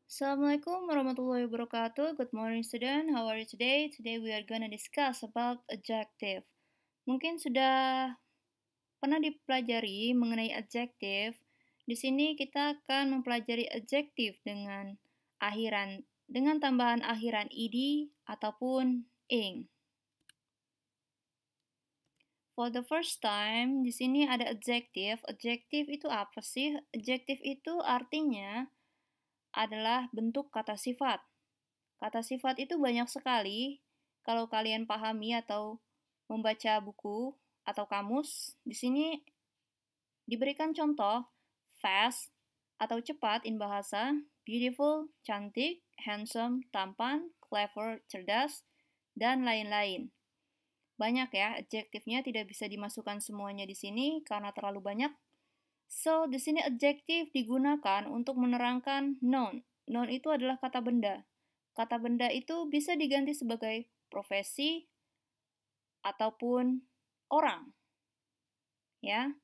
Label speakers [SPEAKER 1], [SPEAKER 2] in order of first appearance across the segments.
[SPEAKER 1] Assalamualaikum warahmatullahi wabarakatuh. Good morning student. How are you today? Today we are gonna discuss about adjective. Mungkin sudah pernah dipelajari mengenai adjective. Di sini kita akan mempelajari adjective dengan tambahan akhiran ed ataupun ing. For the first time, di sini ada adjective. Adjective itu apa sih? Adjective itu artinya adalah bentuk kata sifat. Kata sifat itu banyak sekali. Kalau kalian pahami atau membaca buku atau kamus, di sini diberikan contoh fast atau cepat in bahasa, beautiful, cantik, handsome, tampan, clever, cerdas, dan lain-lain. Banyak ya, adjektifnya tidak bisa dimasukkan semuanya di sini karena terlalu banyak. So, di sini adjektif digunakan untuk menerangkan noun. Noun itu adalah kata benda. Kata benda itu bisa diganti sebagai profesi ataupun orang. Ya.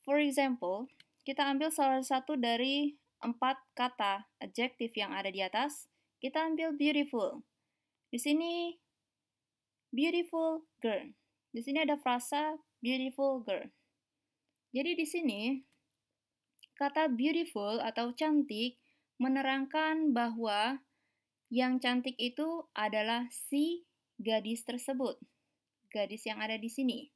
[SPEAKER 1] For example, kita ambil salah satu dari 4 kata adjektif yang ada di atas. Kita ambil beautiful. Di sini beautiful girl. Di sini ada frasa beautiful girl. Jadi di sini kata beautiful atau cantik menerangkan bahwa yang cantik itu adalah si gadis tersebut. Gadis yang ada di sini.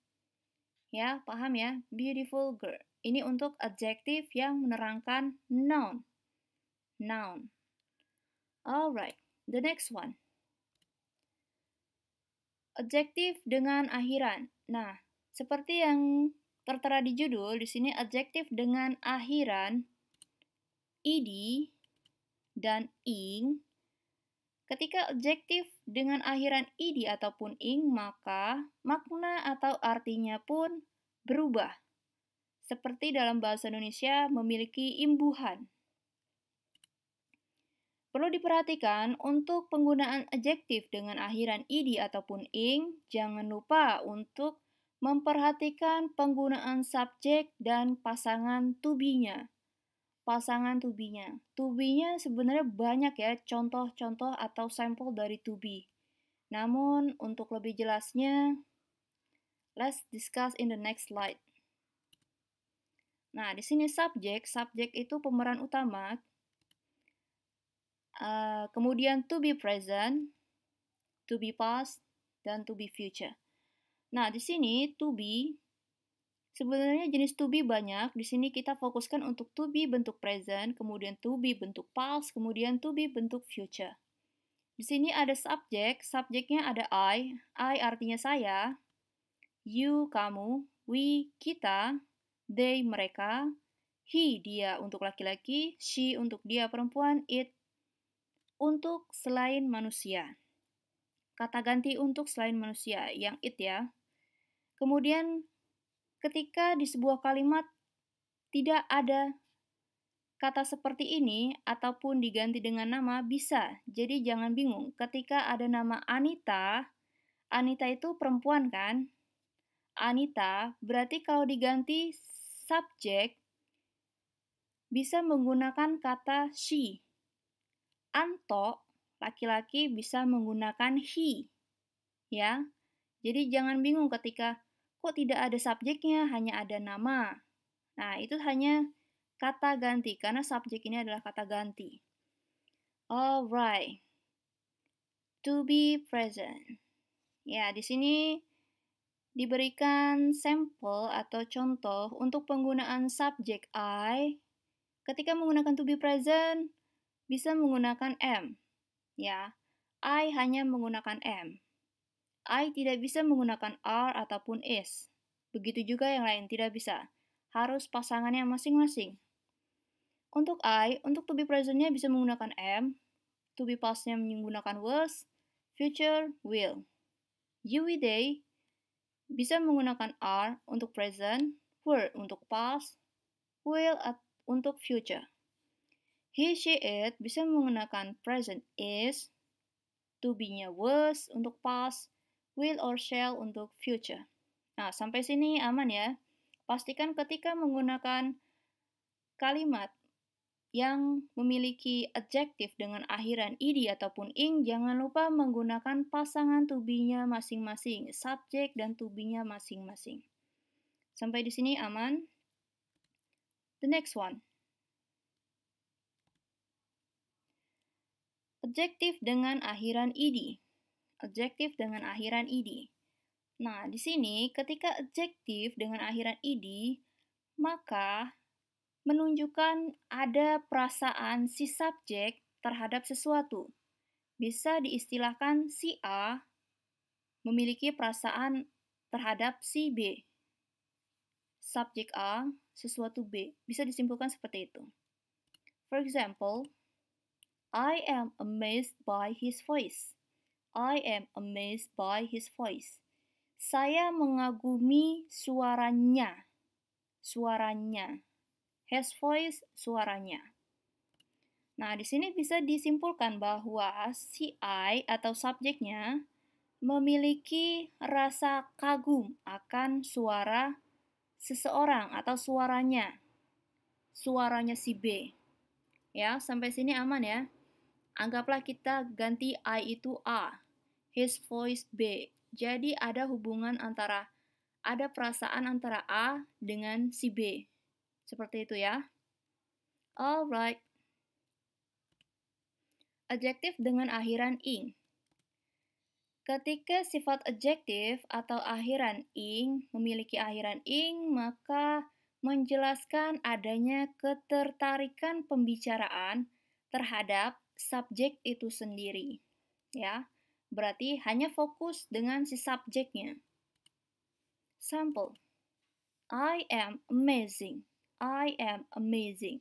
[SPEAKER 1] Ya, paham ya? Beautiful girl. Ini untuk adjektif yang menerangkan noun. Noun. Alright, the next one. Adjektif dengan akhiran. Nah, seperti yang tertera di judul, di sini adjektif dengan akhiran ed dan ing. Ketika adjektif dengan akhiran ed ataupun ing, maka makna atau artinya pun berubah. Seperti dalam bahasa Indonesia memiliki imbuhan. Perlu diperhatikan untuk penggunaan adjektif dengan akhiran ed ataupun ing, jangan lupa untuk memperhatikan penggunaan subjek dan pasangan to be-nya. Pasangan to be-nya. To be-nya sebenarnya banyak ya contoh-contoh atau sampel dari to be. Namun untuk lebih jelasnya, let's discuss in the next slide. Nah, di sini subjek itu pemeran utama. Kemudian to be present, to be past, dan to be future. Nah, di sini to be sebenarnya jenis to be banyak. Di sini kita fokuskan untuk to be bentuk present, kemudian to be bentuk past, kemudian to be bentuk future. Di sini ada subjek, subjeknya ada I artinya saya, you kamu, we kita, they mereka, he dia untuk laki-laki, she untuk dia perempuan, it untuk selain manusia. Kata ganti untuk selain manusia, yang it ya. Kemudian ketika di sebuah kalimat tidak ada kata seperti ini ataupun diganti dengan nama bisa. Jadi jangan bingung. Ketika ada nama Anita, Anita itu perempuan kan? Anita berarti kalau diganti subjek bisa menggunakan kata she. Anto, laki-laki bisa menggunakan he. Ya. Jadi jangan bingung ketika kok tidak ada subjeknya, hanya ada nama. Nah, itu hanya kata ganti karena subjek ini adalah kata ganti. Alright. To be present. Ya, di sini diberikan sampel atau contoh untuk penggunaan subjek I. Ketika menggunakan to be present, bisa menggunakan am. Ya, I hanya menggunakan am. I tidak bisa menggunakan are ataupun is. Begitu juga yang lain tidak bisa. Harus pasangannya masing-masing. Untuk I, untuk to be present-nya bisa menggunakan am, to be past-nya menggunakan was, future, will. You, we, they bisa menggunakan are untuk present, were untuk past, will untuk future. He, she, it bisa menggunakan present is, to be-nya was untuk past, will or shall untuk future. Nah, sampai sini aman ya. Pastikan ketika menggunakan kalimat yang memiliki adjektif dengan akhiran ed ataupun ing, jangan lupa menggunakan pasangan to be-nya masing-masing, subjek dan to be-nya masing-masing. Sampai di sini aman? The next one. Adjektif dengan akhiran ed. Adjektif dengan akhiran ed. Nah, di sini ketika adjektif dengan akhiran ed, maka menunjukkan ada perasaan si subjek terhadap sesuatu. Bisa diistilahkan si A memiliki perasaan terhadap si B. Subjek A, sesuatu B. Bisa disimpulkan seperti itu. For example, I am amazed by his voice. I am amazed by his voice. Saya mengagumi suaranya. Suaranya. His voice, suaranya. Nah, di sini bisa disimpulkan bahwa si I atau subjeknya memiliki rasa kagum akan suara seseorang atau suaranya. Suaranya si B. Ya, sampai sini aman ya. Anggaplah kita ganti I itu A, his voice B. Jadi ada hubungan antara, ada perasaan antara A dengan si B. Seperti itu ya. Alright. Adjektif dengan akhiran ing. Ketika sifat adjektif atau akhiran ing memiliki akhiran ing, maka menjelaskan adanya ketertarikan pembicaraan terhadap subjek itu sendiri. Ya, berarti hanya fokus dengan si subjeknya. Sample. I am amazing. I am amazing.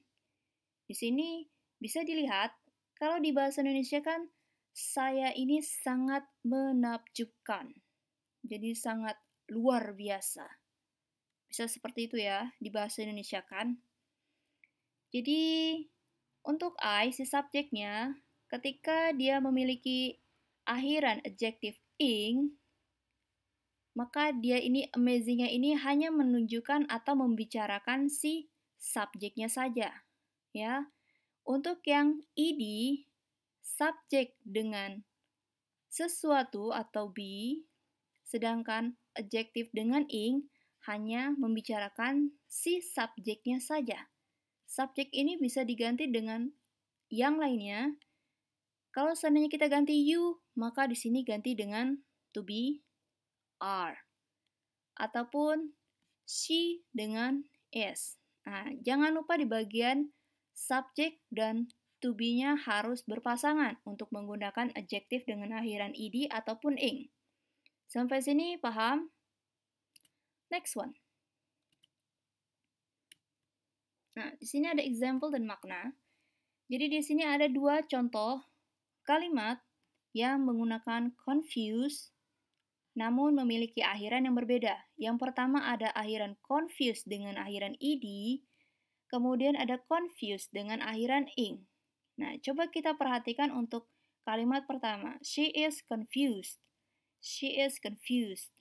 [SPEAKER 1] Di sini bisa dilihat, kalau di bahasa Indonesia kan, saya ini sangat menakjubkan. Jadi sangat luar biasa. Bisa seperti itu ya, di bahasa Indonesia kan. Jadi, untuk I, si subjeknya, ketika dia memiliki akhiran adjektif ing, maka dia ini amazing-nya ini hanya menunjukkan atau membicarakan si subjeknya saja. Ya, untuk yang ed, subjek dengan sesuatu atau be, sedangkan adjektif dengan ing hanya membicarakan si subjeknya saja. Subjek ini bisa diganti dengan yang lainnya. Kalau seandainya kita ganti you, maka di sini ganti dengan to be, are. Ataupun she dengan is. Nah, jangan lupa di bagian subjek dan to be-nya harus berpasangan untuk menggunakan adjektif dengan akhiran ed ataupun ing. Sampai sini paham? Next one. Nah, di sini ada example dan makna. Jadi di sini ada dua contoh kalimat yang menggunakan confuse namun memiliki akhiran yang berbeda. Yang pertama ada akhiran confuse dengan akhiran ed, kemudian ada confuse dengan akhiran ing. Nah, coba kita perhatikan untuk kalimat pertama. She is confused. She is confused.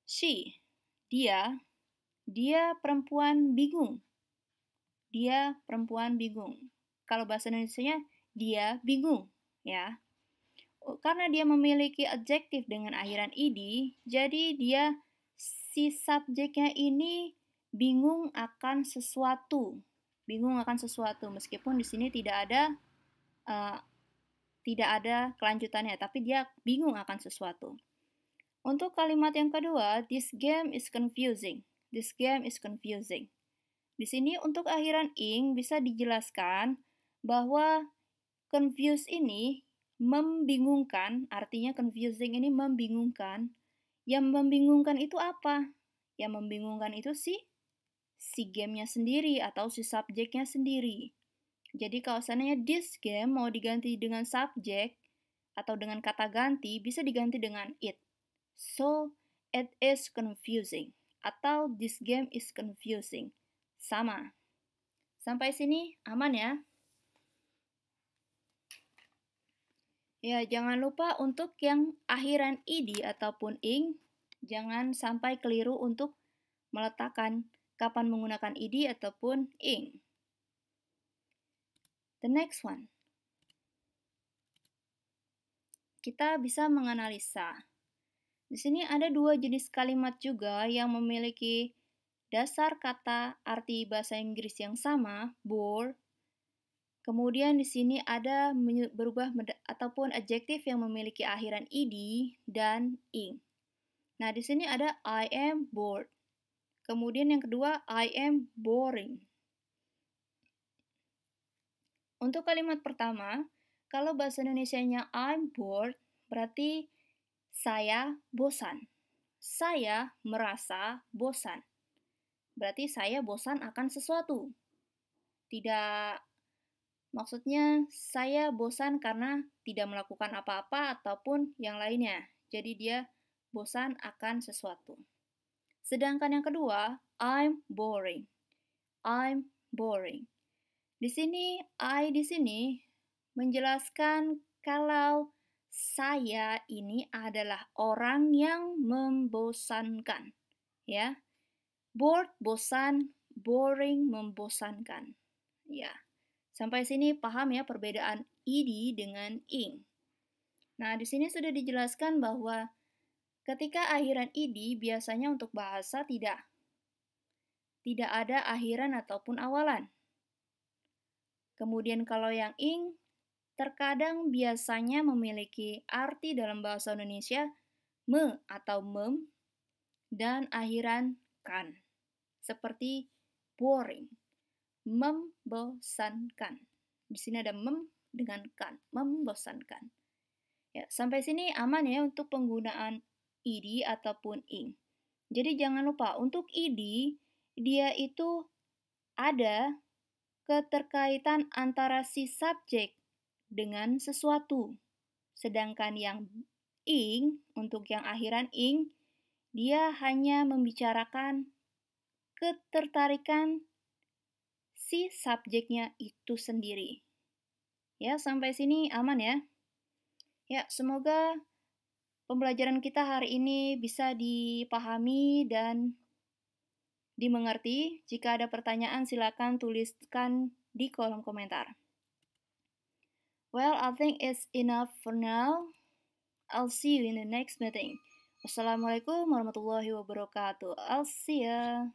[SPEAKER 1] She, dia perempuan bingung. Dia perempuan bingung. Kalau bahasa Indonesianya, dia bingung, ya. Karena dia memiliki adjektif dengan akhiran ed, jadi dia si subjeknya ini bingung akan sesuatu. Bingung akan sesuatu meskipun di sini tidak ada kelanjutannya, tapi dia bingung akan sesuatu. Untuk kalimat yang kedua, this game is confusing. This game is confusing. Di sini untuk akhiran ing bisa dijelaskan bahwa confuse ini membingungkan, artinya confusing ini membingungkan. Yang membingungkan itu apa? Yang membingungkan itu si game-nya sendiri atau si subjeknya sendiri. Jadi kalau seandainya this game mau diganti dengan subjek atau dengan kata ganti, bisa diganti dengan it. So, it is confusing. Atau this game is confusing. Sama. Sampai sini aman ya? Ya, jangan lupa untuk yang akhiran ed ataupun ing, jangan sampai keliru untuk meletakkan kapan menggunakan ed ataupun ing. The next one. Kita bisa menganalisa. Di sini ada dua jenis kalimat juga yang memiliki dasar kata arti bahasa Inggris yang sama, bore. Kemudian di sini ada berubah ataupun adjektif yang memiliki akhiran ed dan ing. Nah, di sini ada I am bored. Kemudian yang kedua, I am boring. Untuk kalimat pertama, kalau bahasa Indonesianya I'm bored, berarti saya bosan. Saya merasa bosan. Berarti saya bosan akan sesuatu. Tidak, maksudnya saya bosan karena tidak melakukan apa-apa ataupun yang lainnya. Jadi dia bosan akan sesuatu. Sedangkan yang kedua, I'm boring. I'm boring. Di sini, I di sini menjelaskan kalau saya ini adalah orang yang membosankan. Ya. Bored, bosan, boring, membosankan. Ya. Sampai sini paham ya perbedaan ed dengan ing. Nah, di sini sudah dijelaskan bahwa ketika akhiran ed biasanya untuk bahasa tidak ada akhiran ataupun awalan. Kemudian kalau yang ing, terkadang biasanya memiliki arti dalam bahasa Indonesia me atau mem dan akhiran kan. Seperti boring, membosankan. Di sini ada mem dengan kan, membosankan. Ya, sampai sini aman ya untuk penggunaan ed ataupun ing. Jadi jangan lupa untuk ed dia itu ada keterkaitan antara si subjek dengan sesuatu. Sedangkan yang ing, untuk yang akhiran ing, dia hanya membicarakan ketertarikan si subjeknya itu sendiri. Ya, sampai sini aman ya. Ya, semoga pembelajaran kita hari ini bisa dipahami dan dimengerti. Jika ada pertanyaan, silakan tuliskan di kolom komentar. Well, I think it's enough for now. I'll see you in the next meeting. Wassalamualaikum warahmatullahi wabarakatuh. I'll see ya.